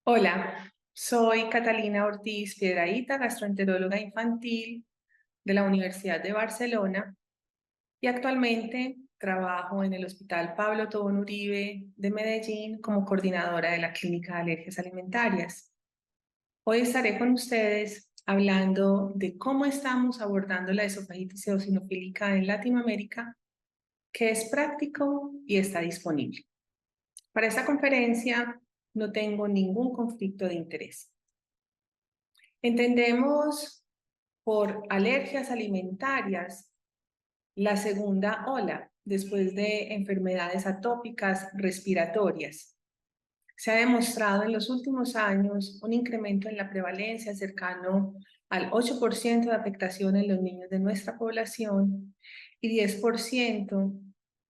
Hola, soy Catalina Ortiz Piedrahita, gastroenteróloga infantil de la Universidad de Barcelona y actualmente trabajo en el Hospital Pablo Tobón Uribe de Medellín como coordinadora de la Clínica de Alergias Alimentarias. Hoy estaré con ustedes hablando de cómo estamos abordando la esofagitis eosinofílica en Latinoamérica, que es práctico y está disponible. Para esta conferencia no tengo ningún conflicto de interés. Entendemos por alergias alimentarias la segunda ola después de enfermedades atópicas respiratorias. Se ha demostrado en los últimos años un incremento en la prevalencia cercano al 8% de afectación en los niños de nuestra población y 10%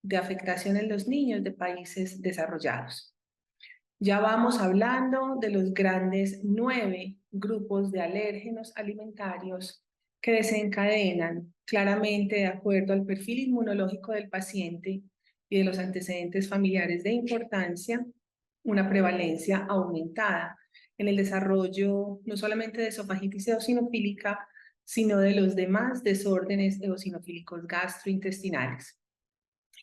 de afectación en los niños de países desarrollados. Ya vamos hablando de los grandes 9 grupos de alérgenos alimentarios que desencadenan claramente de acuerdo al perfil inmunológico del paciente y de los antecedentes familiares de importancia, una prevalencia aumentada en el desarrollo no solamente de esofagitis eosinofílica, sino de los demás desórdenes eosinofílicos gastrointestinales.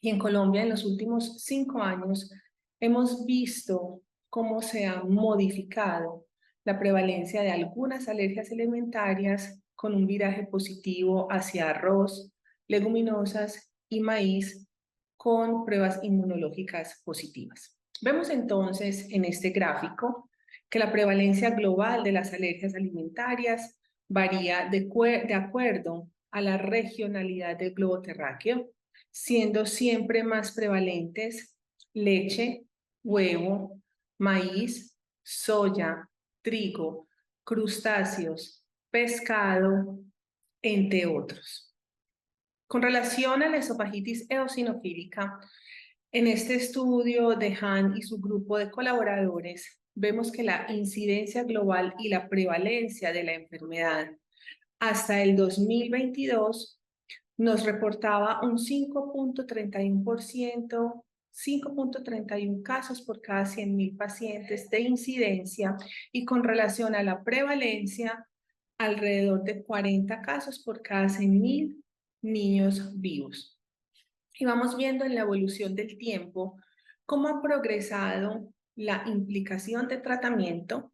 Y en Colombia, en los últimos 5 años, hemos visto cómo se ha modificado la prevalencia de algunas alergias alimentarias con un viraje positivo hacia arroz, leguminosas y maíz con pruebas inmunológicas positivas. Vemos entonces en este gráfico que la prevalencia global de las alergias alimentarias varía de acuerdo a la regionalidad del globo terráqueo, siendo siempre más prevalentes leche, huevo, maíz, soya, trigo, crustáceos, pescado, entre otros. Con relación a la esofagitis eosinofílica, en este estudio de Han y su grupo de colaboradores, vemos que la incidencia global y la prevalencia de la enfermedad hasta el 2022 nos reportaba un 5.31%, 5.31 casos por cada 100.000 pacientes de incidencia y con relación a la prevalencia, alrededor de 40 casos por cada 100.000 niños vivos. Y vamos viendo en la evolución del tiempo cómo ha progresado la implicación de tratamiento.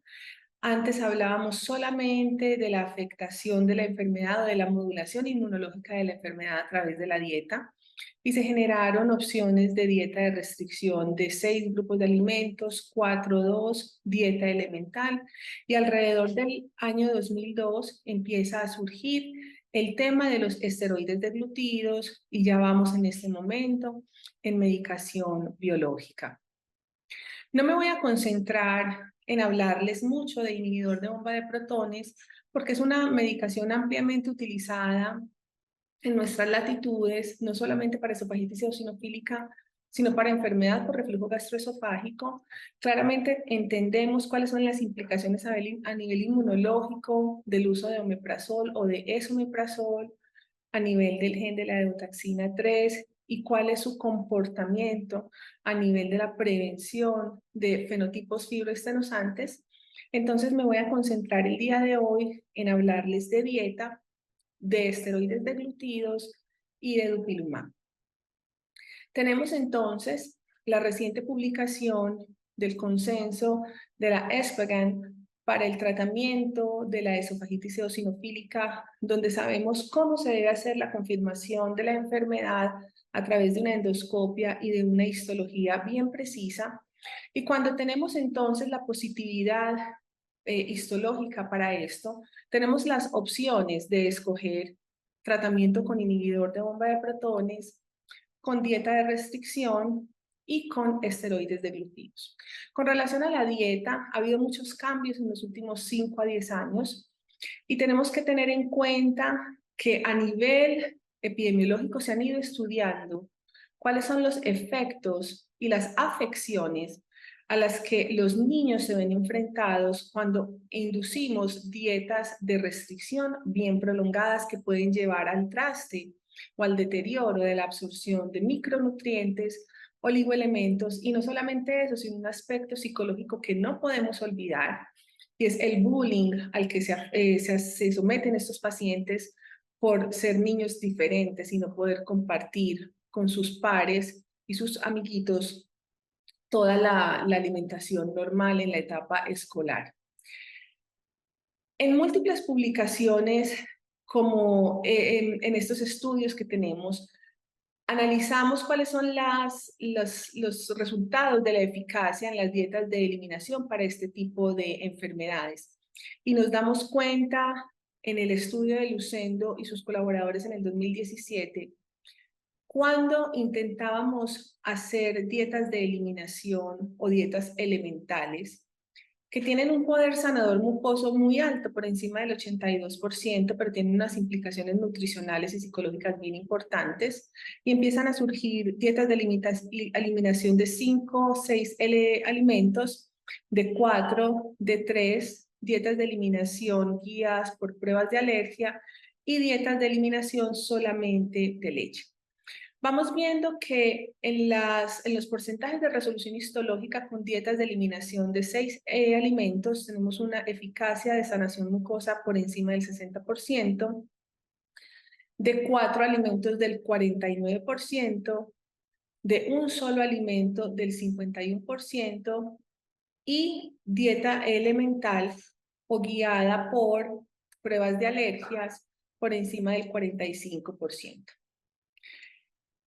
Antes hablábamos solamente de la afectación de la enfermedad o de la modulación inmunológica de la enfermedad a través de la dieta y se generaron opciones de dieta de restricción de 6 grupos de alimentos, 4-2, dieta elemental y alrededor del año 2002 empieza a surgir el tema de los esteroides deglutidos y ya vamos en este momento en medicación biológica. No me voy a concentrar en hablarles mucho de inhibidor de bomba de protones, porque es una medicación ampliamente utilizada en nuestras latitudes, no solamente para esofagitis eosinofílica, sino para enfermedad por reflujo gastroesofágico. Claramente entendemos cuáles son las implicaciones a nivel inmunológico del uso de omeprazol o de esomeprazol, a nivel del gen de la eotaxina 3 y cuál es su comportamiento a nivel de la prevención de fenotipos fibroestenosantes. Entonces me voy a concentrar el día de hoy en hablarles de dieta, de esteroides deglutidos y de dupilumab. Tenemos entonces la reciente publicación del consenso de la ESPGHAN para el tratamiento de la esofagitis eosinofílica, donde sabemos cómo se debe hacer la confirmación de la enfermedad a través de una endoscopia y de una histología bien precisa. Y cuando tenemos entonces la positividad histológica para esto, tenemos las opciones de escoger tratamiento con inhibidor de bomba de protones, con dieta de restricción y con esteroides deglutidos. Con relación a la dieta, ha habido muchos cambios en los últimos 5 a 10 años y tenemos que tener en cuenta que a nivel epidemiológico se han ido estudiando cuáles son los efectos y las afecciones a las que los niños se ven enfrentados cuando inducimos dietas de restricción bien prolongadas que pueden llevar al traste o al deterioro de la absorción de micronutrientes oligoelementos, y no solamente eso, sino un aspecto psicológico que no podemos olvidar, y es el bullying al que se someten estos pacientes por ser niños diferentes y no poder compartir con sus pares y sus amiguitos toda la alimentación normal en la etapa escolar. En múltiples publicaciones, como en estos estudios que tenemos, analizamos cuáles son los resultados de la eficacia en las dietas de eliminación para este tipo de enfermedades. Y nos damos cuenta en el estudio de Lucendo y sus colaboradores en el 2017, cuando intentábamos hacer dietas de eliminación o dietas elementales, que tienen un poder sanador mucoso muy alto, por encima del 82%, pero tienen unas implicaciones nutricionales y psicológicas bien importantes, y empiezan a surgir dietas de eliminación de 5 o 6 alimentos, de 4, de 3, dietas de eliminación guiadas por pruebas de alergia y dietas de eliminación solamente de leche. Vamos viendo que en los porcentajes de resolución histológica con dietas de eliminación de 6 alimentos tenemos una eficacia de sanación mucosa por encima del 60%, de 4 alimentos del 49%, de un solo alimento del 51% y dieta elemental o guiada por pruebas de alergias por encima del 45%.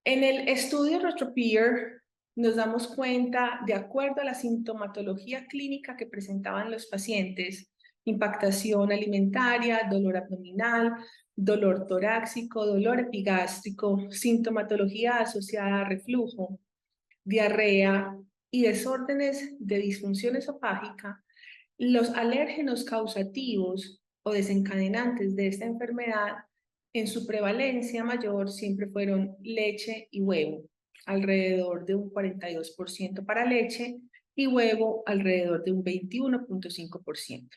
En el estudio Retropeer nos damos cuenta, de acuerdo a la sintomatología clínica que presentaban los pacientes, impactación alimentaria, dolor abdominal, dolor torácico, dolor epigástrico, sintomatología asociada a reflujo, diarrea y desórdenes de disfunción esofágica, los alérgenos causativos o desencadenantes de esta enfermedad en su prevalencia mayor siempre fueron leche y huevo, alrededor de un 42% para leche y huevo alrededor de un 21.5%.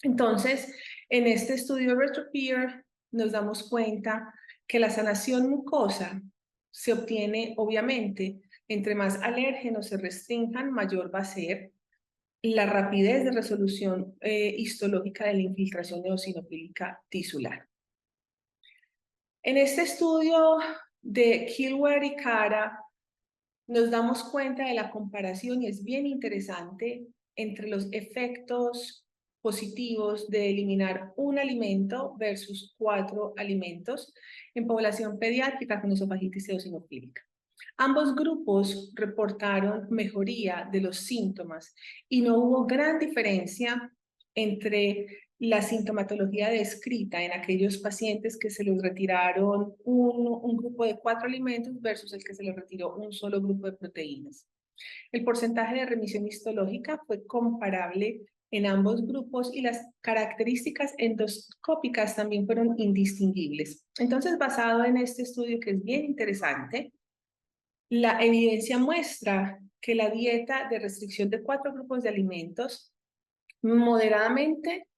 Entonces, en este estudio Retropeer nos damos cuenta que la sanación mucosa se obtiene, obviamente, entre más alérgenos se restrinjan, mayor va a ser la rapidez de resolución histológica de la infiltración eosinofílica tisular. En este estudio de Kilwer y Cara, nos damos cuenta de la comparación, y es bien interesante, entre los efectos positivos de eliminar un alimento versus 4 alimentos en población pediátrica con esofagitis eosinofílica. Ambos grupos reportaron mejoría de los síntomas y no hubo gran diferencia entre la sintomatología descrita en aquellos pacientes que se les retiraron un grupo de 4 alimentos versus el que se les retiró un solo grupo de proteínas. El porcentaje de remisión histológica fue comparable en ambos grupos y las características endoscópicas también fueron indistinguibles. Entonces, basado en este estudio, que es bien interesante, la evidencia muestra que la dieta de restricción de 4 grupos de alimentos moderadamente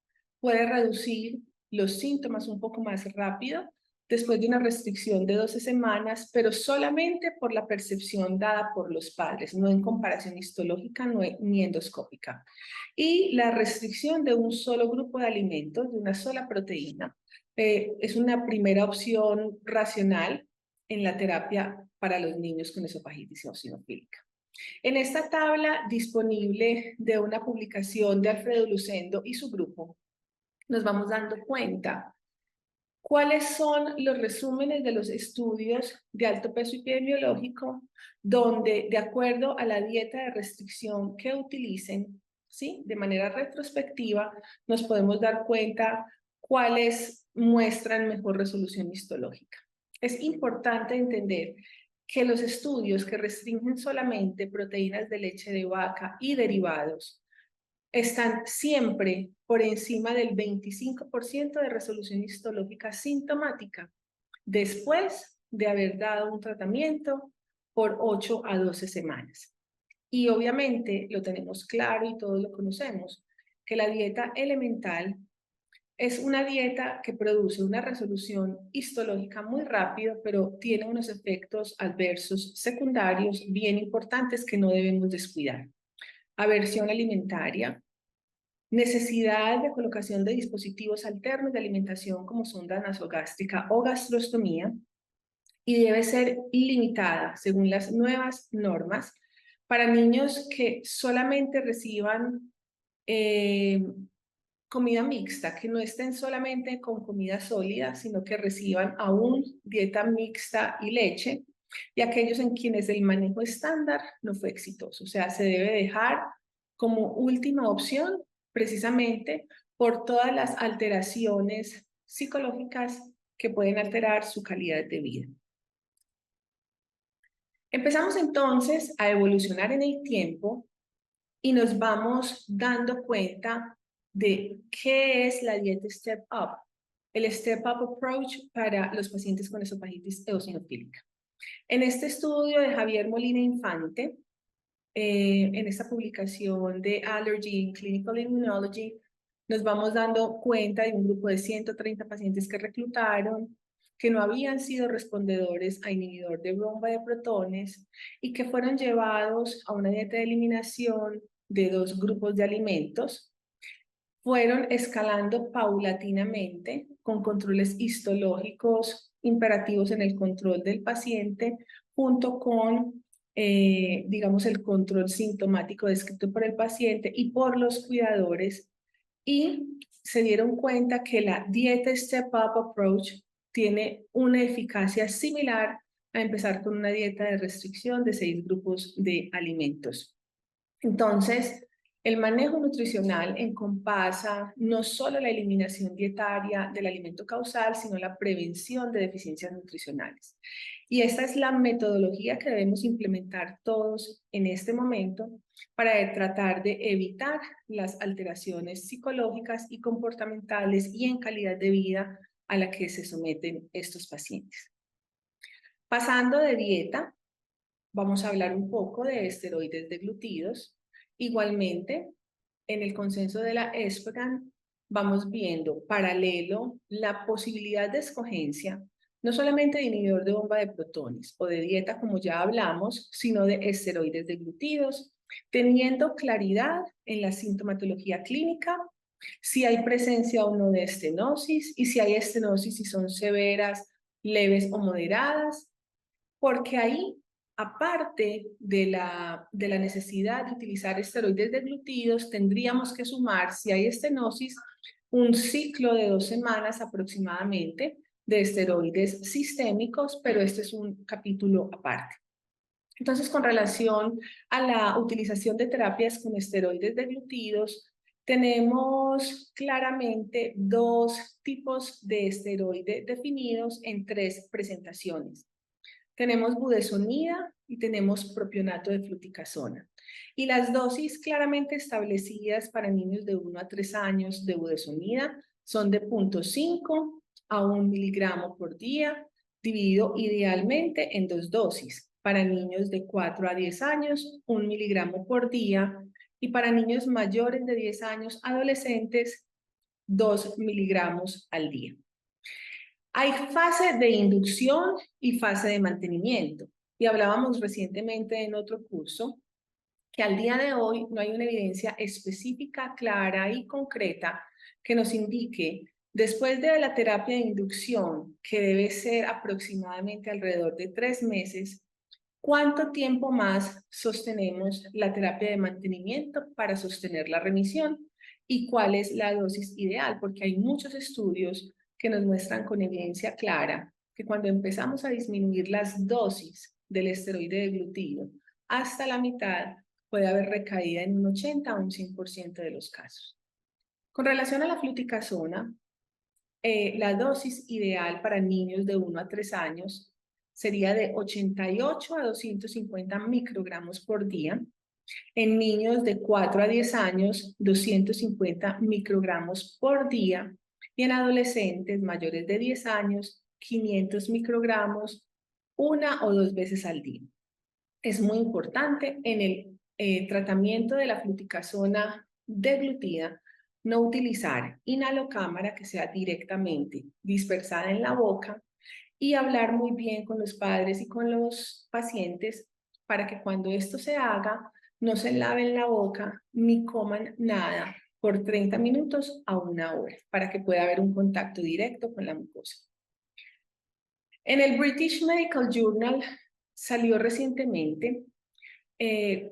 puede reducir los síntomas un poco más rápido después de una restricción de 12 semanas, pero solamente por la percepción dada por los padres, no en comparación histológica ni endoscópica. Y la restricción de un solo grupo de alimentos, de una sola proteína, es una primera opción racional en la terapia para los niños con esofagitis eosinofílica. En esta tabla disponible de una publicación de Alfredo Lucendo y su grupo, nos vamos dando cuenta cuáles son los resúmenes de los estudios de alto peso epidemiológico, donde de acuerdo a la dieta de restricción que utilicen, ¿sí?, de manera retrospectiva, nos podemos dar cuenta cuáles muestran mejor resolución histológica. Es importante entender que los estudios que restringen solamente proteínas de leche de vaca y derivados están siempre por encima del 25% de resolución histológica sintomática después de haber dado un tratamiento por 8 a 12 semanas. Y obviamente lo tenemos claro y todos lo conocemos, que la dieta elemental es una dieta que produce una resolución histológica muy rápido, pero tiene unos efectos adversos secundarios bien importantes que no debemos descuidar. Aversión alimentaria, necesidad de colocación de dispositivos alternos de alimentación como sonda nasogástrica o gastrostomía, y debe ser limitada según las nuevas normas para niños que solamente reciban comida mixta, que no estén solamente con comida sólida, sino que reciban aún dieta mixta y leche, y aquellos en quienes el manejo estándar no fue exitoso. O sea, se debe dejar como última opción precisamente por todas las alteraciones psicológicas que pueden alterar su calidad de vida. Empezamos entonces a evolucionar en el tiempo y nos vamos dando cuenta de qué es la dieta Step Up, el Step Up Approach para los pacientes con esofagitis eosinofílica. En este estudio de Javier Molina Infante, en esta publicación de Allergy in Clinical Immunology, nos vamos dando cuenta de un grupo de 130 pacientes que reclutaron, que no habían sido respondedores a inhibidor de bomba de protones y que fueron llevados a una dieta de eliminación de 2 grupos de alimentos. Fueron escalando paulatinamente con controles histológicos imperativos en el control del paciente, junto con, digamos, el control sintomático descrito por el paciente y por los cuidadores, y se dieron cuenta que la dieta Step Up Approach tiene una eficacia similar a empezar con una dieta de restricción de 6 grupos de alimentos. Entonces, el manejo nutricional encompasa no solo la eliminación dietaria del alimento causal, sino la prevención de deficiencias nutricionales. Y esta es la metodología que debemos implementar todos en este momento para tratar de evitar las alteraciones psicológicas y comportamentales y en calidad de vida a la que se someten estos pacientes. Pasando de dieta, vamos a hablar un poco de esteroides deglutidos. Igualmente, en el consenso de la ESPGHAN vamos viendo paralelo la posibilidad de escogencia, no solamente de inhibidor de bomba de protones o de dieta como ya hablamos, sino de esteroides deglutidos, teniendo claridad en la sintomatología clínica, si hay presencia o no de estenosis y si hay estenosis, si son severas, leves o moderadas, porque ahí, aparte de la necesidad de utilizar esteroides deglutidos, tendríamos que sumar, si hay estenosis, un ciclo de 2 semanas aproximadamente de esteroides sistémicos, pero este es un capítulo aparte. Entonces, con relación a la utilización de terapias con esteroides deglutidos, tenemos claramente 2 tipos de esteroide definidos en 3 presentaciones. Tenemos budesonida y tenemos propionato de fluticasona. Y las dosis claramente establecidas para niños de 1 a 3 años de budesonida son de 0.5 a 1 miligramo por día, dividido idealmente en 2 dosis. Para niños de 4 a 10 años, 1 miligramo por día, y para niños mayores de 10 años, adolescentes, 2 miligramos al día. Hay fase de inducción y fase de mantenimiento. Y hablábamos recientemente en otro curso que al día de hoy no hay una evidencia específica, clara y concreta que nos indique, después de la terapia de inducción, que debe ser aproximadamente alrededor de 3 meses, ¿cuánto tiempo más sostenemos la terapia de mantenimiento para sostener la remisión? ¿Y cuál es la dosis ideal? Porque hay muchos estudios que nos muestran con evidencia clara que cuando empezamos a disminuir las dosis del esteroide deglutido hasta la mitad, puede haber recaída en un 80 a un 100% de los casos. Con relación a la fluticasona, la dosis ideal para niños de 1 a 3 años sería de 88 a 250 microgramos por día. En niños de 4 a 10 años, 250 microgramos por día. Y en adolescentes mayores de 10 años, 500 microgramos 1 o 2 veces al día. Es muy importante en el tratamiento de la fluticasona deglutida no utilizar inhalocámara que sea directamente dispersada en la boca y hablar muy bien con los padres y con los pacientes para que cuando esto se haga no se laven la boca ni coman nada por 30 minutos a 1 hora para que pueda haber un contacto directo con la mucosa. En el British Medical Journal salió recientemente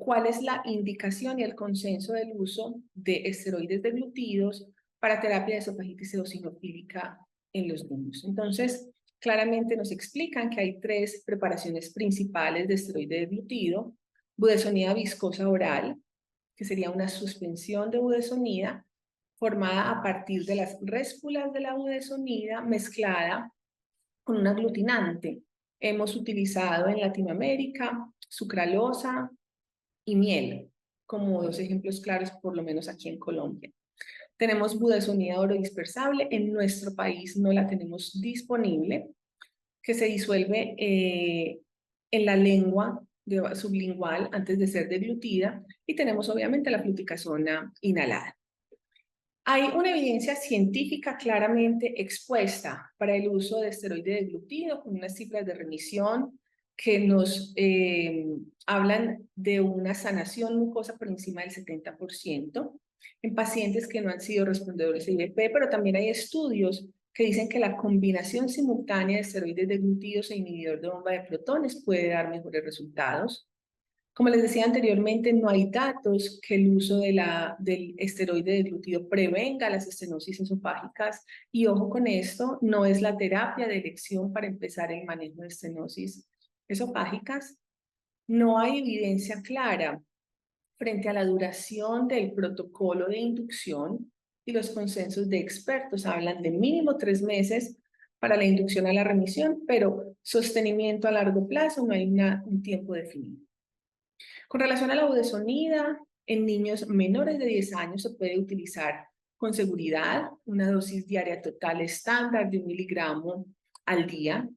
cuál es la indicación y el consenso del uso de esteroides deglutidos para terapia de esofagitis eosinofílica en los niños. Entonces, claramente nos explican que hay 3 preparaciones principales de esteroide deglutido: budesonida viscosa oral, que sería una suspensión de budesonida formada a partir de las réspulas de la budesonida mezclada con un aglutinante. Hemos utilizado en Latinoamérica sucralosa y miel como 2 ejemplos claros, por lo menos aquí en Colombia. Tenemos budesonida orodispersable, en nuestro país no la tenemos disponible, que se disuelve en la lengua sublingual antes de ser deglutida, y tenemos obviamente la fluticasona inhalada. Hay una evidencia científica claramente expuesta para el uso de esteroide deglutido con unas cifras de remisión que nos hablan de una sanación mucosa por encima del 70% en pacientes que no han sido respondedores a IVP, pero también hay estudios que dicen que la combinación simultánea de esteroides deglutidos e inhibidor de bomba de protones puede dar mejores resultados. Como les decía anteriormente, no hay datos que el uso del esteroide deglutido prevenga las estenosis esofágicas, y ojo con esto, no es la terapia de elección para empezar el manejo de estenosis esofágicas. No hay evidencia clara frente a la duración del protocolo de inducción, y los consensos de expertos hablan de mínimo 3 meses para la inducción a la remisión, pero sostenimiento a largo plazo no hay un tiempo definido. Con relación a la budesonida, en niños menores de 10 años se puede utilizar con seguridad una dosis diaria total estándar de 1 miligramo al día,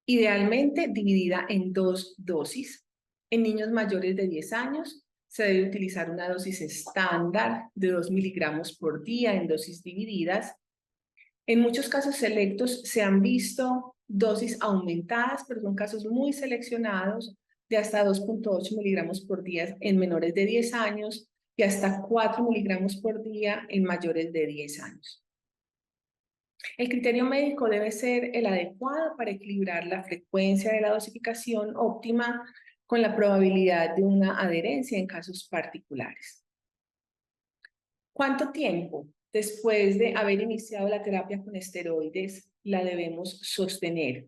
idealmente dividida en 2 dosis. En niños mayores de 10 años se debe utilizar una dosis estándar de 2 miligramos por día en dosis divididas. En muchos casos selectos se han visto dosis aumentadas, pero son casos muy seleccionados, de hasta 2.8 miligramos por día en menores de 10 años y hasta 4 miligramos por día en mayores de 10 años. El criterio médico debe ser el adecuado para equilibrar la frecuencia de la dosificación óptima con la probabilidad de una adherencia en casos particulares. ¿Cuánto tiempo después de haber iniciado la terapia con esteroides la debemos sostener?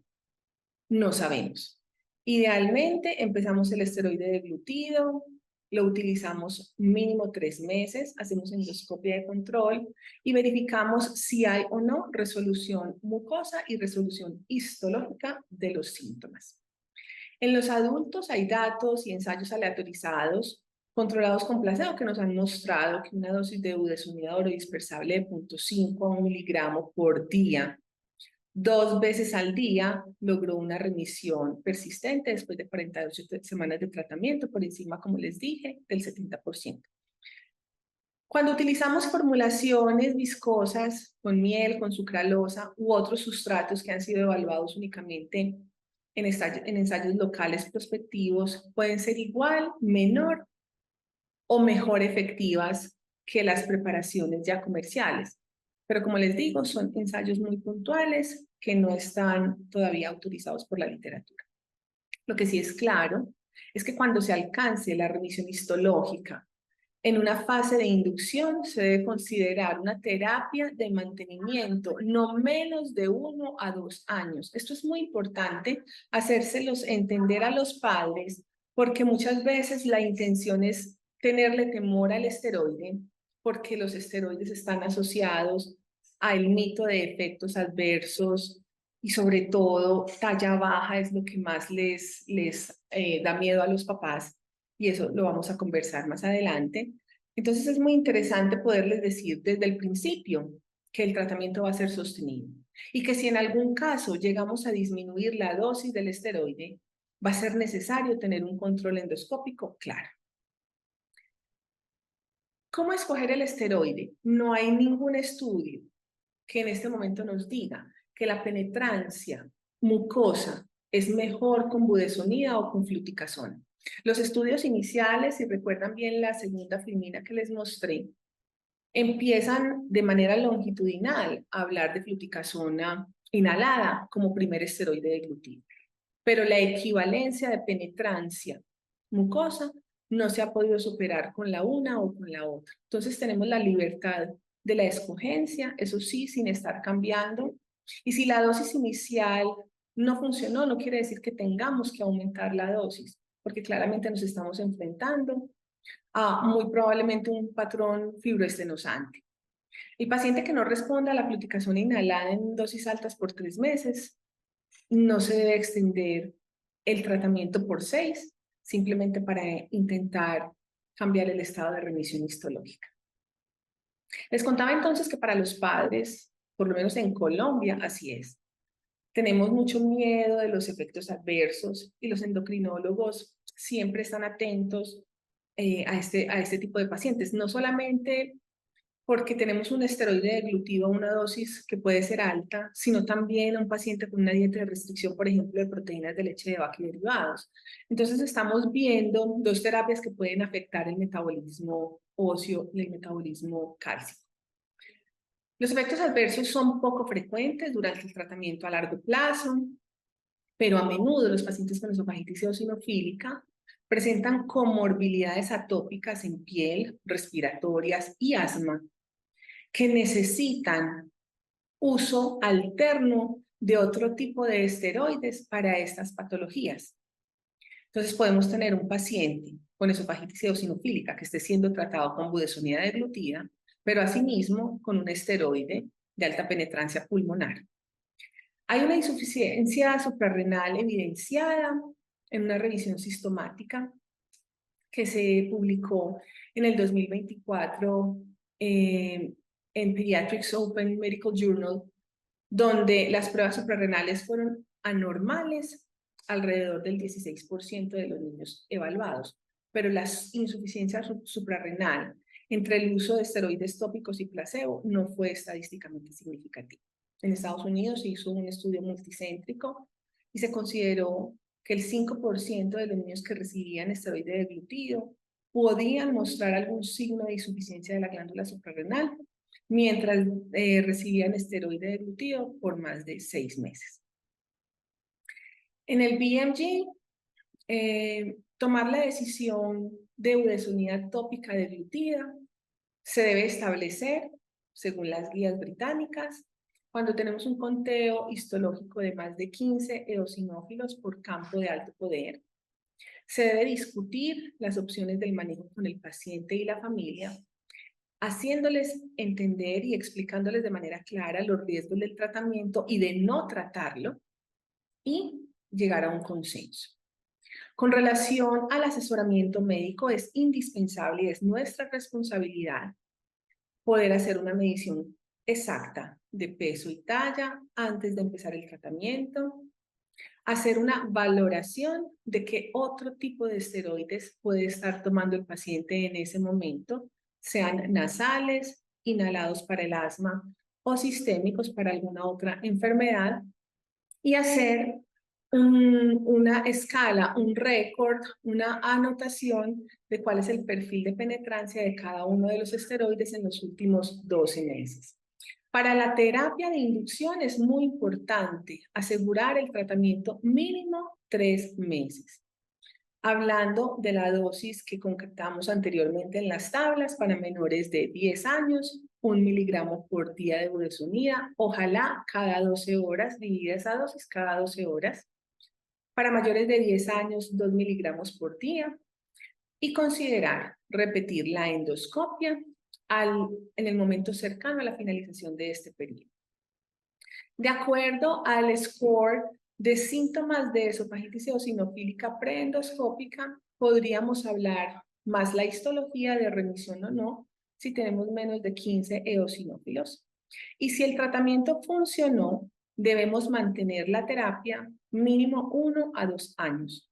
No sabemos. Idealmente empezamos el esteroide deglutido, lo utilizamos mínimo 3 meses, hacemos endoscopia de control y verificamos si hay o no resolución mucosa y resolución histológica de los síntomas. En los adultos hay datos y ensayos aleatorizados controlados con placebo que nos han mostrado que una dosis de budesonida orodispersable de 0.5 miligramos por día 2 veces al día logró una remisión persistente después de 48 semanas de tratamiento, por encima, como les dije, del 70%. Cuando utilizamos formulaciones viscosas con miel, con sucralosa u otros sustratos que han sido evaluados únicamente en ensayos locales prospectivos, pueden ser igual, menor o mejor efectivas que las preparaciones ya comerciales. Pero como les digo, son ensayos muy puntuales que no están todavía autorizados por la literatura. Lo que sí es claro es que cuando se alcance la remisión histológica en una fase de inducción, se debe considerar una terapia de mantenimiento no menos de 1 a 2 años. Esto es muy importante hacérselos entender a los padres, porque muchas veces la intención es tenerle temor al esteroide, porque los esteroides están asociados al mito de efectos adversos, y sobre todo talla baja es lo que más les da miedo a los papás, y eso lo vamos a conversar más adelante. Entonces es muy interesante poderles decir desde el principio que el tratamiento va a ser sostenido y que si en algún caso llegamos a disminuir la dosis del esteroide, va a ser necesario tener un control endoscópico claro. ¿Cómo escoger el esteroide? No hay ningún estudio que en este momento nos diga que la penetrancia mucosa es mejor con budesonida o con fluticasona. Los estudios iniciales, si recuerdan bien la segunda filmina que les mostré, empiezan de manera longitudinal a hablar de fluticasona inhalada como primer esteroide de glutida. Pero la equivalencia de penetrancia mucosa no se ha podido superar con la una o con la otra. Entonces tenemos la libertad de la escogencia, eso sí, sin estar cambiando. Y si la dosis inicial no funcionó, no quiere decir que tengamos que aumentar la dosis, porque claramente nos estamos enfrentando a muy probablemente un patrón fibroestenosante. El paciente que no responda a la fluticasona inhalada en dosis altas por 3 meses, no se debe extender el tratamiento por 6, simplemente para intentar cambiar el estado de remisión histológica. Les contaba entonces que para los padres, por lo menos en Colombia, así es. Tenemos mucho miedo de los efectos adversos y los endocrinólogos siempre están atentos a este tipo de pacientes, no solamente porque tenemos un esteroide de glutido a una dosis que puede ser alta, sino también a un paciente con una dieta de restricción, por ejemplo, de proteínas de leche de vaca y derivados. Entonces estamos viendo dos terapias que pueden afectar el metabolismo óseo y el metabolismo cálcico. Los efectos adversos son poco frecuentes durante el tratamiento a largo plazo, pero a menudo los pacientes con esofagitis eosinofílica presentan comorbilidades atópicas en piel, respiratorias y asma que necesitan uso alterno de otro tipo de esteroides para estas patologías. Entonces podemos tener un paciente con esofagitis eosinofílica que esté siendo tratado con budesonida de glutida, pero asimismo con un esteroide de alta penetrancia pulmonar. Hay una insuficiencia suprarrenal evidenciada en una revisión sistemática que se publicó en el 2024 en Pediatrics Open Medical Journal, donde las pruebas suprarrenales fueron anormales alrededor del 16% de los niños evaluados, pero la insuficiencia suprarrenal entre el uso de esteroides tópicos y placebo no fue estadísticamente significativa. En Estados Unidos se hizo un estudio multicéntrico y se consideró que el 5% de los niños que recibían esteroide de glutido podían mostrar algún signo de insuficiencia de la glándula suprarrenal mientras recibían esteroide de glutido por más de 6 meses. En el BMG, tomar la decisión de budesonida tópica de glutida se debe establecer, según las guías británicas, cuando tenemos un conteo histológico de más de 15 eosinófilos por campo de alto poder. Se debe discutir las opciones del manejo con el paciente y la familia, haciéndoles entender y explicándoles de manera clara los riesgos del tratamiento y de no tratarlo, y llegar a un consenso. Con relación al asesoramiento médico, es indispensable y es nuestra responsabilidad poder hacer una medición exacta de peso y talla antes de empezar el tratamiento, hacer una valoración de qué otro tipo de esteroides puede estar tomando el paciente en ese momento, sean nasales, inhalados para el asma o sistémicos para alguna otra enfermedad, y hacer una escala, un récord, una anotación de cuál es el perfil de penetrancia de cada uno de los esteroides en los últimos 12 meses. Para la terapia de inducción es muy importante asegurar el tratamiento mínimo 3 meses. Hablando de la dosis que concretamos anteriormente en las tablas, para menores de 10 años, 1 miligramo por día de budesonida, ojalá cada 12 horas, divida esa dosis cada 12 horas. Para mayores de 10 años, 2 miligramos por día. Y considerar repetir la endoscopia en el momento cercano a la finalización de este periodo. De acuerdo al score de síntomas de esofagitis eosinofílica preendoscópica, podríamos hablar más la histología de remisión o no si tenemos menos de 15 eosinófilos. Y si el tratamiento funcionó, debemos mantener la terapia mínimo 1 a 2 años.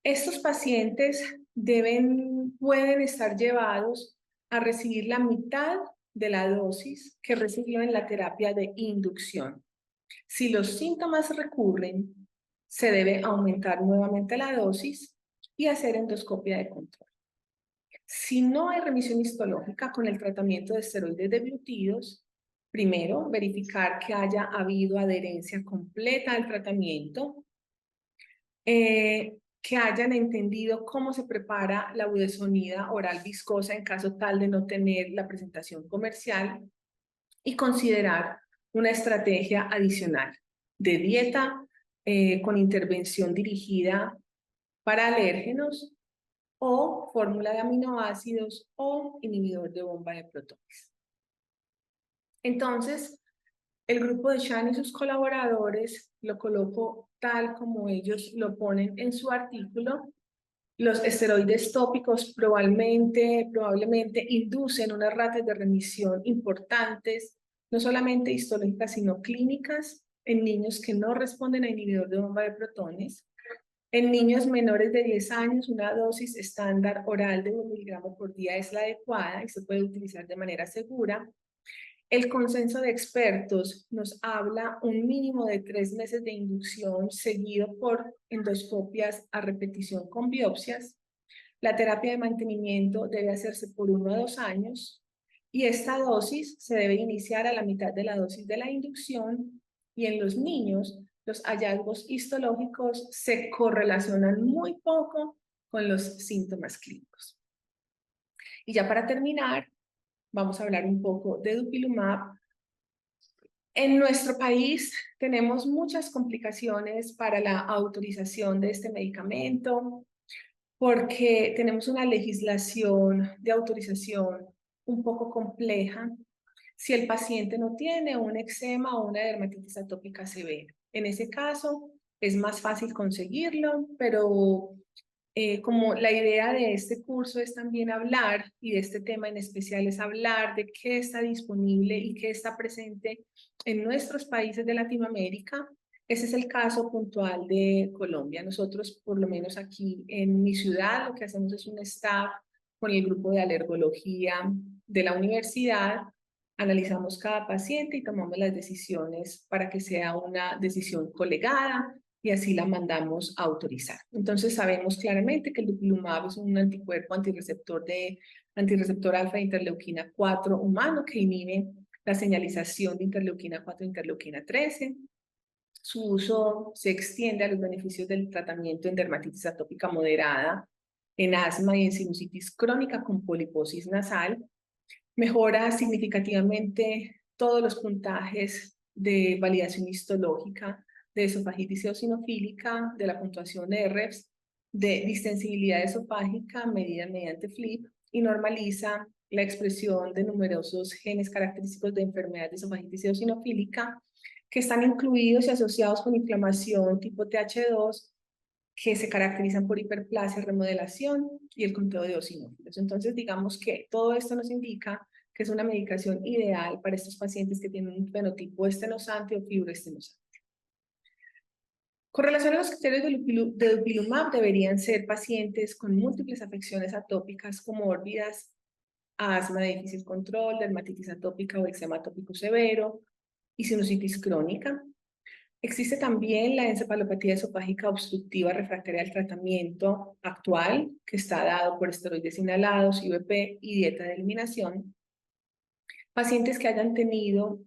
Estos pacientes pueden estar llevados a recibir la mitad de la dosis que recibió en la terapia de inducción. Si los síntomas recurren, se debe aumentar nuevamente la dosis y hacer endoscopia de control. Si no hay remisión histológica con el tratamiento de esteroides deglutidos, primero verificar que haya habido adherencia completa al tratamiento, que hayan entendido cómo se prepara la budesonida oral viscosa en caso tal de no tener la presentación comercial y considerar una estrategia adicional de dieta con intervención dirigida para alérgenos o fórmula de aminoácidos o inhibidor de bomba de protones. Entonces, el grupo de Chan y sus colaboradores lo coloco tal como ellos lo ponen en su artículo. Los esteroides tópicos probablemente inducen unas ratas de remisión importantes, no solamente histológicas, sino clínicas, en niños que no responden a inhibidor de bomba de protones. En niños menores de 10 años, una dosis estándar oral de 1 miligramo por día es la adecuada y se puede utilizar de manera segura. El consenso de expertos nos habla un mínimo de 3 meses de inducción seguido por endoscopias a repetición con biopsias. La terapia de mantenimiento debe hacerse por 1 a 2 años y esta dosis se debe iniciar a la mitad de la dosis de la inducción y en los niños los hallazgos histológicos se correlacionan muy poco con los síntomas clínicos. Y ya para terminar, vamos a hablar un poco de dupilumab. En nuestro país tenemos muchas complicaciones para la autorización de este medicamento porque tenemos una legislación de autorización un poco compleja si el paciente no tiene un eczema o una dermatitis atópica severa. En ese caso es más fácil conseguirlo, pero como la idea de este curso es también hablar, y de este tema en especial es hablar de qué está disponible y qué está presente en nuestros países de Latinoamérica. Ese es el caso puntual de Colombia. Nosotros, por lo menos aquí en mi ciudad, lo que hacemos es un staff con el grupo de alergología de la universidad. Analizamos cada paciente y tomamos las decisiones para que sea una decisión colegada y así la mandamos a autorizar. Entonces sabemos claramente que el dupilumab es un anticuerpo antirreceptor alfa de interleuquina 4 humano que inhibe la señalización de interleuquina 4 e interleuquina 13. Su uso se extiende a los beneficios del tratamiento en dermatitis atópica moderada, en asma y en sinusitis crónica con poliposis nasal. Mejora significativamente todos los puntajes de validación histológica de esofagitis eosinofílica, de la puntuación de REFS, de distensibilidad esofágica medida mediante FLIP y normaliza la expresión de numerosos genes característicos de enfermedad de esofagitis eosinofílica que están incluidos y asociados con inflamación tipo TH2 que se caracterizan por hiperplasia, remodelación y el conteo de eosinófilos. Entonces, digamos que todo esto nos indica que es una medicación ideal para estos pacientes que tienen un fenotipo estenosante o fibroestenosante. Con relación a los criterios de dupilumab, deberían ser pacientes con múltiples afecciones atópicas comórbidas, asma de difícil control, dermatitis atópica o eczema atópico severo y sinusitis crónica. Existe también la encefalopatía esofágica obstructiva refractaria al tratamiento actual, que está dado por esteroides inhalados, IVP y dieta de eliminación. Pacientes que hayan tenido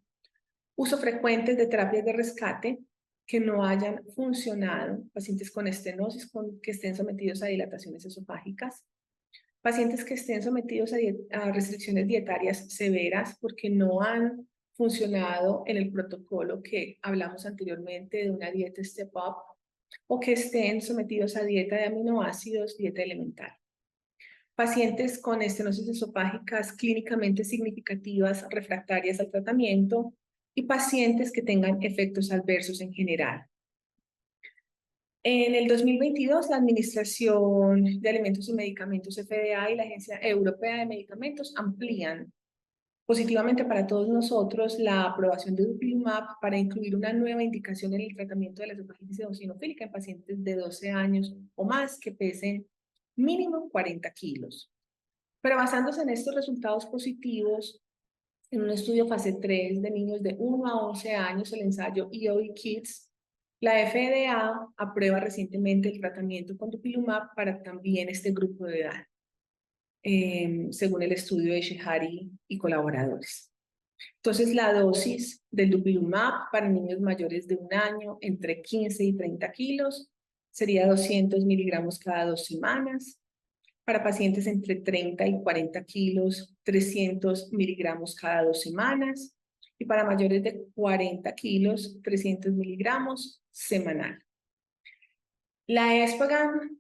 uso frecuente de terapias de rescate que no hayan funcionado, pacientes con estenosis que estén sometidos a dilataciones esofágicas, pacientes que estén sometidos a restricciones dietarias severas porque no han funcionado en el protocolo que hablamos anteriormente de una dieta step up o que estén sometidos a dieta de aminoácidos, dieta elemental. Pacientes con estenosis esofágicas clínicamente significativas refractarias al tratamiento y pacientes que tengan efectos adversos en general. En el 2022, la Administración de Alimentos y Medicamentos FDA y la Agencia Europea de Medicamentos amplían positivamente para todos nosotros la aprobación de dupilumab para incluir una nueva indicación en el tratamiento de la esofagitis eosinofílica en pacientes de 12 años o más que pesen mínimo 40 kilos. Pero basándose en estos resultados positivos, en un estudio fase 3 de niños de 1 a 11 años, el ensayo EOE Kids, la FDA aprueba recientemente el tratamiento con dupilumab para también este grupo de edad, según el estudio de Shehari y colaboradores. Entonces, la dosis del dupilumab para niños mayores de 1 año, entre 15 y 30 kilos, sería 200 miligramos cada 2 semanas. Para pacientes entre 30 y 40 kilos, 300 miligramos cada 2 semanas. Y para mayores de 40 kilos, 300 miligramos semanal. La ESPGHAN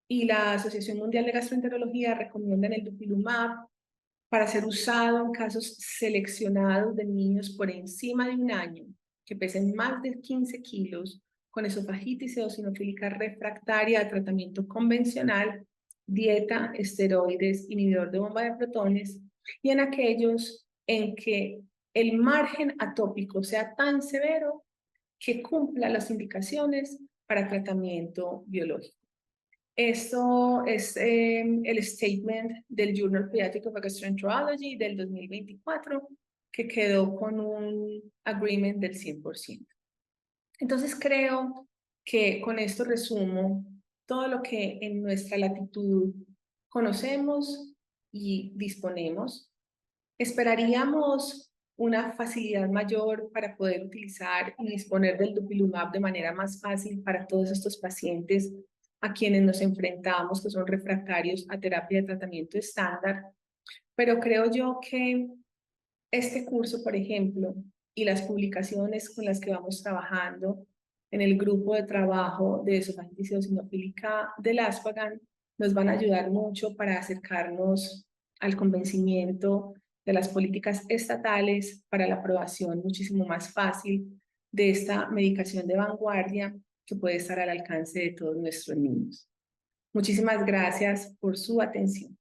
y la Asociación Mundial de Gastroenterología recomiendan el dupilumab para ser usado en casos seleccionados de niños por encima de 1 año que pesen más de 15 kilos con esofagitis eosinofílica refractaria a tratamiento convencional, dieta, esteroides, inhibidor de bomba de protones, y en aquellos en que el margen atópico sea tan severo que cumpla las indicaciones para tratamiento biológico. Esto es el statement del Journal Pediatric of Gastroenterology del 2024, que quedó con un agreement del 100%. Entonces creo que con esto resumo todo lo que en nuestra latitud conocemos y disponemos. Esperaríamos una facilidad mayor para poder utilizar y disponer del dupilumab de manera más fácil para todos estos pacientes a quienes nos enfrentamos, que son refractarios a terapia de tratamiento estándar. Pero creo yo que este curso, por ejemplo, y las publicaciones con las que vamos trabajando en el grupo de trabajo de esofagitis eosinofílica del ASPAGAN nos van a ayudar mucho para acercarnos al convencimiento de las políticas estatales para la aprobación muchísimo más fácil de esta medicación de vanguardia que puede estar al alcance de todos nuestros niños. Muchísimas gracias por su atención.